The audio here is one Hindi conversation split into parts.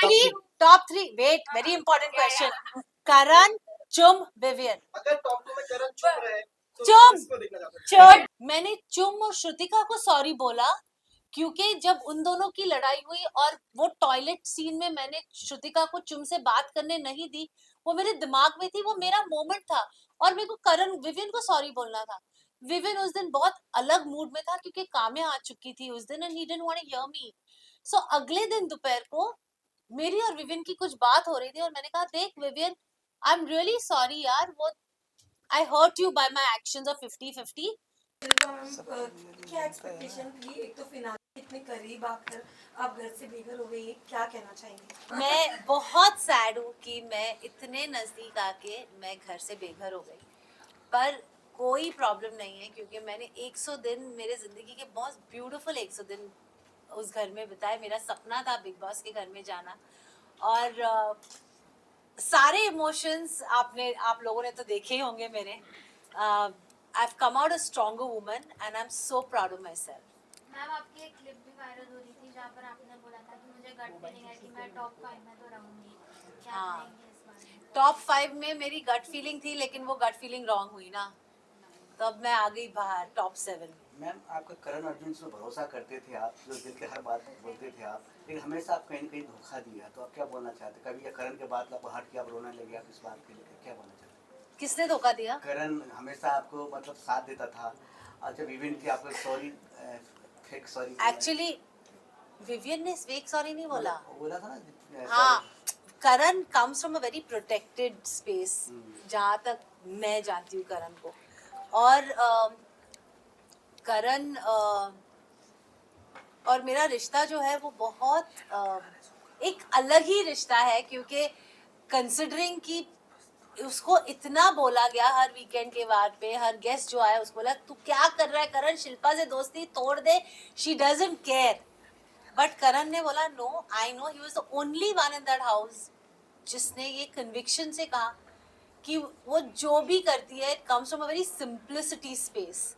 three, top three. Wait, very important question. Karan, चुम, विवियन. अगर टॉप 2 में करण चुम रहे तो चुम. किसको देखना चाहते हैं? चुप. मैंने चुम और श्रुतिका को सॉरी बोला क्योंकि जब उन दोनों की लड़ाई हुई और वो टॉयलेट सीन में मैंने श्रुतिका को चुम से बात करने नहीं दी, वो मेरे दिमाग में थी, वो मेरा मोमेंट था और मेरे को करण विवियन को सॉरी बोलना था. विवियन उस दिन बहुत अलग मूड में था क्योंकि काम्या आ चुकी थी उस दिन and he didn't want to hear me. So अगले दिन दोपहर को मेरी और विवियन की कुछ बात हो रही थी और मैंने कहा देख Vivian, I am really sorry यार, वो I hurt you by my actions of 50-50. क्या एक्सपेक्टेशन थी? एक तो फिनाले इतने करीब आकर आप घर से बेघर हो गई, क्या कहना चाहेंगे? मैं बहुत सैड हूँ कि मैं इतने नजदीक आके मैं घर से बेघर हो गई, पर कोई प्रॉब्लम नहीं है क्योंकि मैंने 100 दिन मेरे जिंदगी के बहुत ब्यूटीफुल 100 दिन उस घर में बिताए. मेरा सपना था बिग बॉस के घर में जाना और सारे इमोशंस आप लोगों ने तो देखे ही होंगे मेरे. I have come out a stronger woman and I am so proud of my self. Ma'am आपकी एक क्लिप भी वायरल हो रही थी जहाँ पर आपने बोला था कि मुझे गट फीलिंग है कि मैं टॉप 5 में तो रहूंगी. क्या हाँ. कहेंगे इस बारे में? टॉप 5 में मेरी गट फीलिंग थी लेकिन वो गट फीलिंग रॉन्ग हुई ना, तो अब मैं आ गई बाहर टॉप 7. मैम आपका करण अर्जुन से भरोसा करते थे आप, जो दिल की हर बात बोलते थे आप, लेकिन हमेशा आप कहीं न कहीं धोखा दिया, तो आप क्या बोलना चाहते? कभी या करण के बाद आपको हट के आप रोने लगे, आप इस बात के लिए क्या बोलना चाहते? किसने धोखा दिया? करण हमेशा आपको मतलब साथ देता था और जब इवेंट की आपको sorry fake sorry actually Vivian ने फेक सॉरी नहीं बोला. बोला था ना. हाँ, Karan comes from a very protected space जहाँ तक मैं जानती हूँ करण को. और करण और मेरा रिश्ता जो है वो बहुत एक अलग ही रिश्ता है क्योंकि कंसिडरिंग कि उसको इतना बोला गया हर वीकेंड के बाद पे, हर गेस्ट जो आया उसको बोला तू क्या कर रहा है करण, शिल्पा से दोस्ती तोड़ दे, she doesn't care. But Karan ने बोला no, I know he was the only one in that house जिसने ये कन्विक्शन से कहा कि वो जो भी करती है it comes from a very simplicity space.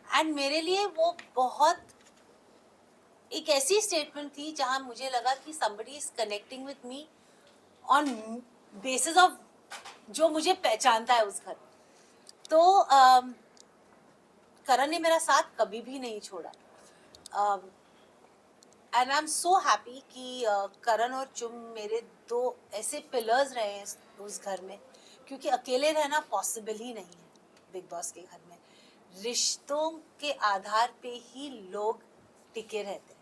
And मेरे लिए वो बहुत एक ऐसी स्टेटमेंट थी जहां मुझे लगा कि somebody is connecting with me on basis of जो मुझे पहचानता है उस घर. तो करण ने मेरा साथ कभी भी नहीं छोड़ा and I am so happy कि करण और चुम मेरे दो ऐसे पिलर्स रहे हैं उस घर में, क्योंकि अकेले रहना पॉसिबल ही नहीं है बिग बॉस के घर में. रिश्तों के आधार पे ही लोग टिके रहते हैं.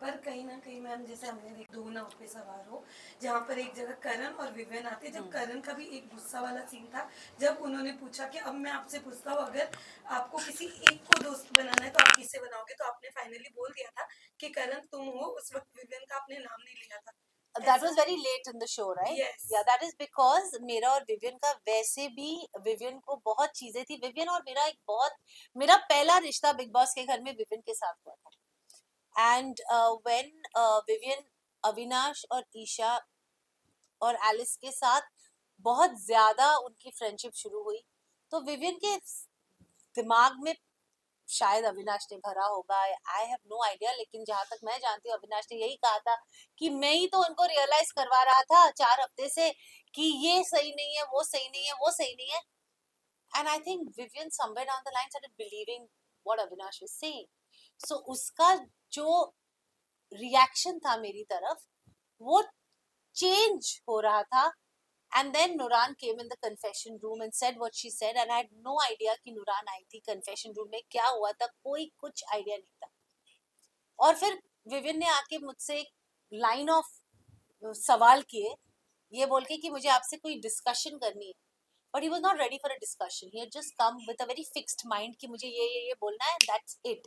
पर कहीं ना कहीं मैम जैसे हमने देख दो नाव पे सवार हो, जहाँ पर एक जगह करण और विवियन आते, जब करण का भी एक गुस्सा वाला सीन था जब उन्होंने पूछा कि अब मैं आपसे पूछता हूँ अगर आपको किसी एक को दोस्त बनाना है तो आप किससे बनाओगे, तो आपने फाइनली बोल दिया था कि करण तुम हो. उस वक्त विवियन का आपने नाम नहीं लिया था. That was very late in the show, right? Yes. Yeah, that is because मेरा और विवियन का वैसे भी विवियन को बहुत चीजें थी. विवियन और मेरा पहला रिश्ता बिग बॉस के घर में विवियन के साथ हुआ था. एंड व्हेन विवियन अविनाश और ईशा और एलिस के साथ बहुत ज्यादा उनकी फ्रेंडशिप शुरू हुई, तो विवियन के दिमाग में शायद अविनाश ने भरा होगा, आई हैव नो आइडिया, लेकिन जहां तक मैं जानती हूँ अविनाश ने यही कहा था कि मैं ही तो उनको रियलाइज करवा रहा था 4 हफ्ते से कि ये सही नहीं है, वो सही नहीं है, वो सही नहीं है. And I think Vivian somewhere down the line started believing what Avinash was saying. So उसका जो रिएक्शन था मेरी तरफ वो चेंज हो रहा था. And then Nuran came in the confession room and said what she said, and I had no idea कि Nuran आई थी confession room में, क्या हुआ था कोई कुछ आइडिया नहीं था. और फिर विवियन ने आके मुझसे एक लाइन ऑफ सवाल किए ये बोल के कि मुझे आपसे कोई डिस्कशन करनी है, but he was not ready for a discussion. He had just come with a very fixed mind कि मुझे ये बोलना है, that's it.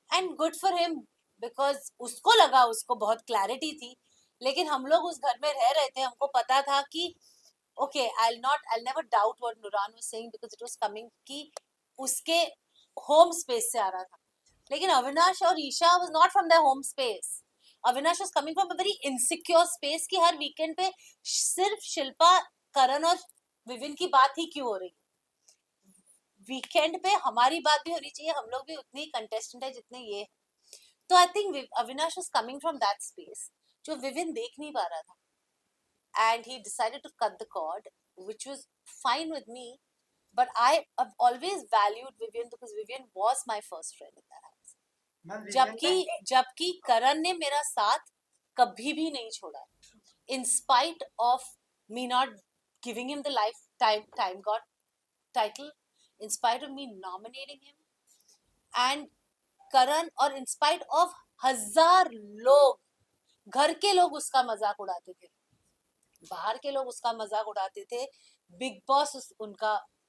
And good for him because उसको लगा उसको बहुत क्लैरिटी थी, लेकिन हम लोग उस घर में रह रहे थे, हमको पता था कि okay, I'll never doubt what Nuran was saying because it was coming कि उसके होम स्पेस से आ रहा था. लेकिन अविनाश और Isha was not from their home space. Avinash was coming from a very insecure space कि हर वीकेंड पे सिर्फ शिल्पा, करण और विवियन की बात ही क्यों हो रही. वीकेंड पे हमारी बात भी होनी चाहिए, हम लोग भी उतने ही कंटेस्टेंट है जितने ये. तो I think Avinash was coming from that space. जो विविन देख नहीं पा रहा था, and he decided to cut the cord, which was fine with me, but I have always valued Vivian because Vivian was my first friend in that house. Ma'am जबकि करण ने मेरा साथ कभी भी नहीं छोड़ा, in spite of me not giving him the lifetime God title, in spite of me nominating him, and Karan, और in spite of 1000 लोग, घर के लोग उसका मजाक उड़ाते थे, बाहर के लोग उसका मजाक उड़ाते थे, बिग बॉस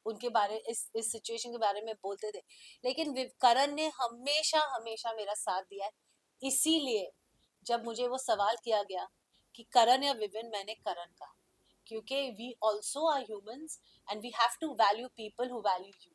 उनके बारे इस सिचुएशन के बारे में बोलते थे, लेकिन करण ने हमेशा हमेशा मेरा साथ दिया है। इसीलिए जब मुझे वो सवाल किया गया कि करण या विविन, मैंने करण कहा, क्योंकि we also are humans and we have to value people who value you.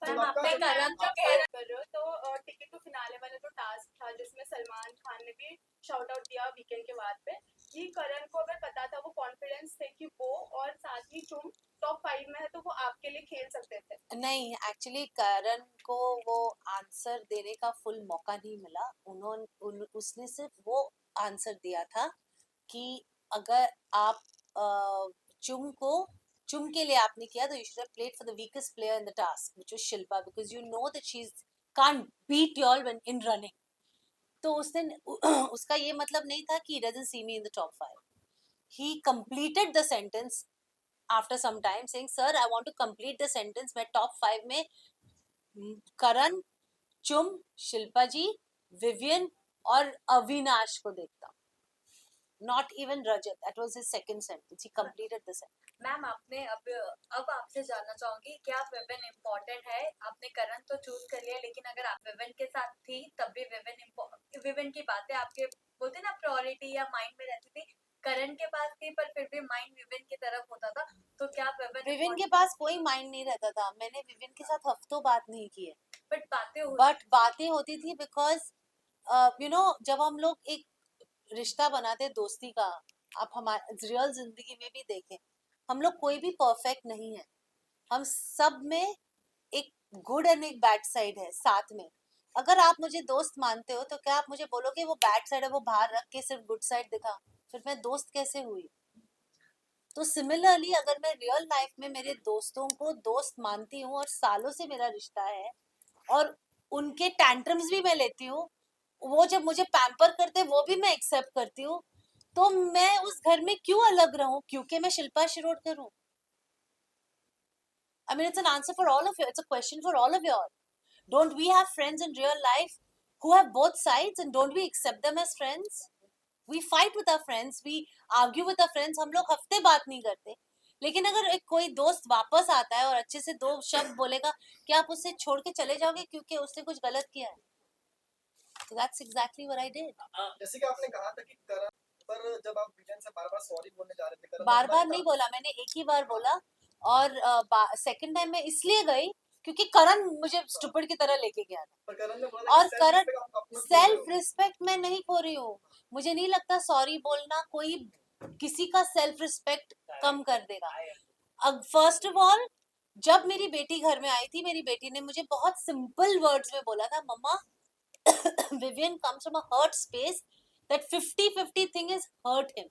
Ma'am आपने आपका करण आपका कर रहे हो तो टिकट टू फिनाले वाला जो टास्क था जिसमें सलमान खान ने भी शाउट आउट दिया वीकेंड के बाद पे, कि करण को अगर पता था, वो कॉन्फिडेंस थे कि वो और साथ ही तुम टॉप 5 में है तो वो आपके लिए खेल सकते थे। नहीं, एक्चुअली करण को वो आंसर देने का फुल मौका नहीं मिला। उसने सिर्फ वो आंसर दिया था कि अगर आप चुम के लिए आपने किया तो you should have played for the weakest player in the task which was Shilpa, because you know that she can't beat you all when in running. तो उसका ये मतलब नहीं था कि he doesn't see me in the top 5. He completed the sentence after some time saying, sir, I want to complete the sentence, मैं top 5 में करण, चुम, शिल्पा जी, विवियन और अविनाश को देखता हूँ, not even Rajat. That was his second sentence. He completed the sentence. Ma'am आपने अब आपसे जानना चाहूंगी, क्या विविन इम्पोर्टेंट है? आपने करण तो चूज कर लिया, लेकिन अगर आप विविन के साथ थी तब भी विविन की बातें आपके बोलते ना प्रायोरिटी या माइंड में रहती थी, करण के पास थी पर फिर भी माइंड विविन की तरफ होता था, तो क्या विविन के पास कोई माइंड नहीं रहता था। मैंने विविन के साथ हफ्तों बात नहीं की है, बट बातें होती थी बिकॉज यू नो जब हम लोग एक रिश्ता बनाते दोस्ती का, आप हमारे रियल जिंदगी में भी देखें, हम लोग कोई भी परफेक्ट नहीं है, हम सब में एक गुड एंड एक बैड साइड है साथ में। अगर आप मुझे दोस्त मानते हो तो क्या आप मुझे बोलोगे वो बैड साइड है वो बाहर रख के सिर्फ गुड साइड दिखा, फिर मैं दोस्त कैसे हुई? तो सिमिलरली अगर मैं रियल लाइफ में मेरे दोस्तों को दोस्त मानती हूँ और सालों से मेरा रिश्ता है और उनके टैंट्रम्स भी मैं लेती हूँ, वो जब मुझे पैम्पर करते वो भी मैं एक्सेप्ट करती हूँ, तो मैं उस घर में क्यों अलग रहूं क्योंकि मैं शिल्पा शिरोडकर हूँ? I mean, it's an answer for all of you. It's a question for all of you all. Don't we have friends in real life who have both sides, and don't we accept them as friends? We fight with our friends, we argue with our friends. हम लोग हफ्ते बात नहीं करते, लेकिन अगर एक कोई दोस्त वापस आता है और अच्छे से 2 शब्द बोलेगा, क्या आप उससे छोड़ के चले जाओगे क्योंकि उसने कुछ गलत किया है? So that's exactly what I did. जैसे कि आपने कहा था कि करण पर जब आप विजन से बार-बार सॉरी बोलने जा रहे थे, करण बार बार नहीं बोला मैंने, एक ही बार बोला, और सेकंड टाइम मैं इसलिए गई क्योंकि करण मुझे स्टूपिड की तरह लेके गया था। पर करण ने बोला और कि करण सेल्फ रिस्पेक्ट मैं नहीं खो रही हूँ, मुझे नहीं लगता सॉरी बोलना कोई किसी का सेल्फ रिस्पेक्ट कम कर देगा। अब फर्स्ट ऑफ ऑल जब मेरी बेटी घर में आई थी, मेरी बेटी ने मुझे बहुत सिंपल वर्ड्स में बोला था, mamma Vivian comes from a hurt space, that 50-50 thing is hurt him.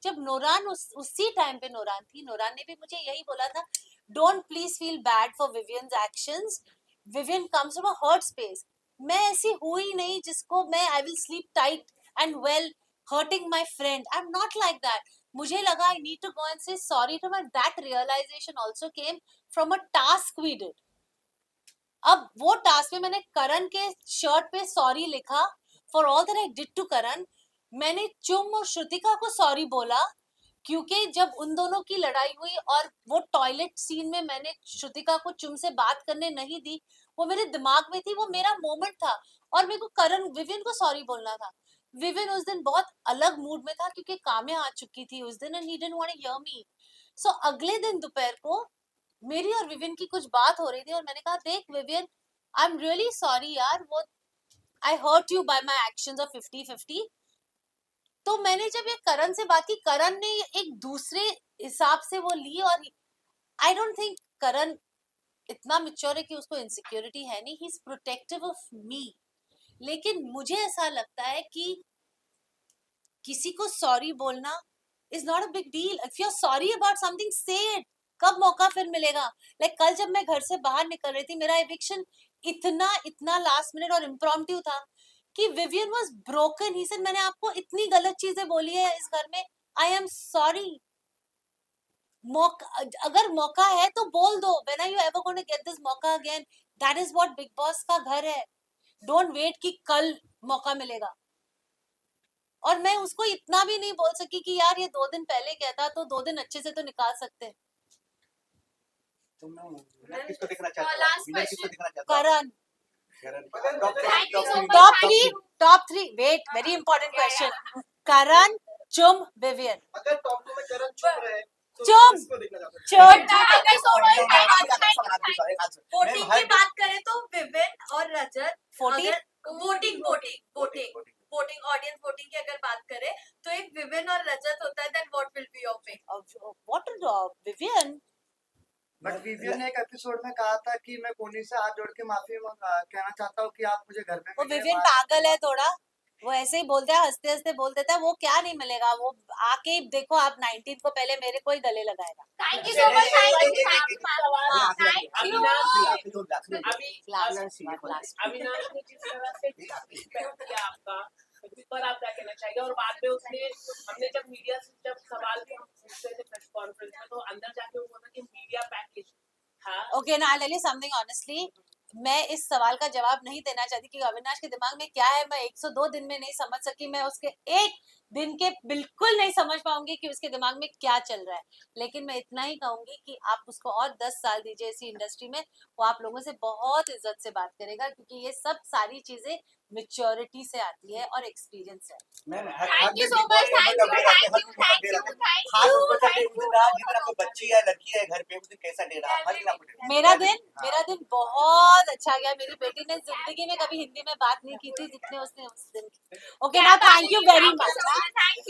जब नोरान उसी टाइम पे नोरान थी, नोरान ने भी मुझे यही बोला था, don't please feel bad for Vivian's actions, Vivian comes from a hurt space. मैं ऐसी हुई नहीं जिसको मैं I will sleep tight and well hurting my friend, I am not like that. मुझे लगा I need to go and say sorry to my, that realisation also came from a task we did. अब वो टास्क में मैंने करण के शर्ट पे सॉरी लिखा for all that I did to Karan. मैंने चुम और श्रुतिका को सॉरी बोला क्योंकि जब उन दोनों की लड़ाई हुई और वो टॉयलेट सीन में मैंने श्रुतिका को चुम से बात करने नहीं दी, वो मेरे दिमाग में थी, वो मेरा मोमेंट था और मेरे को विवियन को सॉरी बोलना था। विवियन उस दिन बहुत अलग मूड में था क्योंकि काम्या आ चुकी थी उस दिन and he didn't want to hear me. So अगले दिन दोपहर को मेरी और विवियन की कुछ बात हो रही थी और मैंने कहा, देख Vivian, I am really sorry यार, वो I hurt you by my actions of 50-50। तो मैंने जब ये करण से बात की, करण ने एक दूसरे हिसाब से वो ली, और आई डोंट थिंक करण इतना मैच्योर है कि उसको इनसिक्योरिटी है नहीं, he is protective of me. लेकिन मुझे ऐसा लगता है कि किसी को सॉरी बोलना is not a big deal. If you are sorry about something, say it. कब मौका फिर मिलेगा? लाइक कल जब मैं घर से बाहर निकल रही थी, मेरा एविक्शन इतना इतना लास्ट मिनट और इम्प्रॉम्प्टू था कि Vivian was broken. He said मैंने आपको इतनी गलत चीजें बोली है इस घर में, आई एम सॉरी. मौका, अगर मौका है तो बोल दो. When are you ever going to get this मौका again? That is what Bigg Boss का घर है. डोंट वेट कि कल मौका मिलेगा. और मैं उसको इतना भी नहीं बोल सकी कि यार ये 2 दिन पहले कहता तो 2 दिन अच्छे से तो निकाल सकते. विनर किसको देखना चाहते हो? last विनर किसको question. देखना चाहते हो? Karan. Karan top Thank you so much. Top 3 wait, very important question. Karan, Chum, Vivian. अगर टॉप 2 में करण चुप रहे तो चुप! किसको देखना चाहते हो? चुप! Thank you so much. हो? वोटिंग की बात करें तो विविन और रजत. 14? वोटिंग ऑडियंस वोटिंग की अगर बात करें तो एक विविन और रजत होता है, then what will be your pick? What Vivian? But Vivian ने एक एपिसोड में कहा था कि मैं कोनी से हाथ जोड़ के माफी कहना चाहता हूँ कि आप मुझे घर में वो मिलिए, विवियन वहाँ- पागल है थोड़ा. वो ऐसे ही बोलता है, हंसते हंसते बोल देता है. वो क्या नहीं मिलेगा. वो आके ही देखो आप 19 को पहले मेरे को ही गले लगाएगा. Thank you so much. Thank you. हाँ. Thank you. अविनाश ने जिस तरह से डिसरिस्पेक्ट किया आपका, उस पर आप क्या कहना चाहेंगे? और बाद में उसने, हमने जब मीडिया से जब सवाल भी हम पूछते थे प्रेस कॉन्फ्रेंस में, तो अंदर जाके वो बोला कि मीडिया पैकेज था. ओके, ना I tell you something honestly. मैं इस सवाल का जवाब नहीं देना चाहती कि अविनाश के दिमाग में क्या है. मैं 102 दिन में नहीं समझ सकी. मैं उसके एक दिन के बिल्कुल नहीं समझ पाऊंगी कि उसके दिमाग में क्या चल रहा है. लेकिन मैं इतना ही कहूंगी कि आप उसको और 10 साल दीजिए इसी इंडस्ट्री में. वो आप लोगों से बहुत इज्जत से बात करेगा, क्योंकि ये सब सारी चीजें मेच्योरिटी से आती है और एक्सपीरियंस से. Thank you so much. Thank you. खास उसको चाहे उस दिन रात जितना कोई बच्ची या लड़की है घर पे, उस दिन कैसा दे रहा है, हर दिन आपको दे रहा है। मेरा दिन बहुत अच्छा गया. मेरी बेटी ने जिंदगी में कभी हिंदी में बात नहीं की थी जितने उसने उस दिन की. ओके ना, थैंक यू वेरी मच.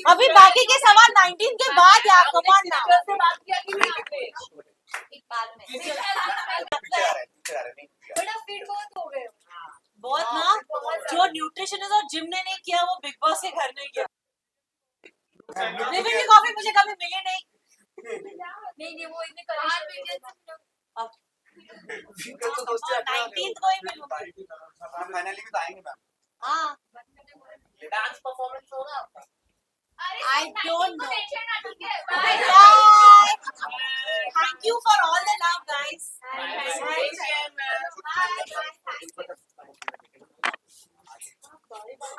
अभी बाकी के सवाल 19 के बाद यार, कम ऑन नाउ. टीचर से बात किया कि नहीं आपने? इकबाल में पीछे आ रहा है, नहीं पीछे आ रहा है। बड़ा फिट बहुत हो गए हो. बहुत ना, जो न्यूट्रिशनिस्ट और जिम ने नहीं किया वो बिग बॉस के घर ने किया. लिविंग की कॉफी मुझे कभी मिली नहीं. नहीं वो इतने करेक्ट. अब विवेक तो दोस्ती रखना है। 19 को ही मिलूंगी. हम फाइनली भी तो आएंगे मैम। हाँ, डांस परफॉर्मेंस होगा आपका? I don't know. टेंशन ना, ठीक है. Bye. Thank you for all the love, guys.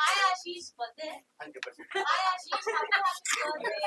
Hi Ashish, बोलते हैं. 100%। Hi Ashish, happy birthday.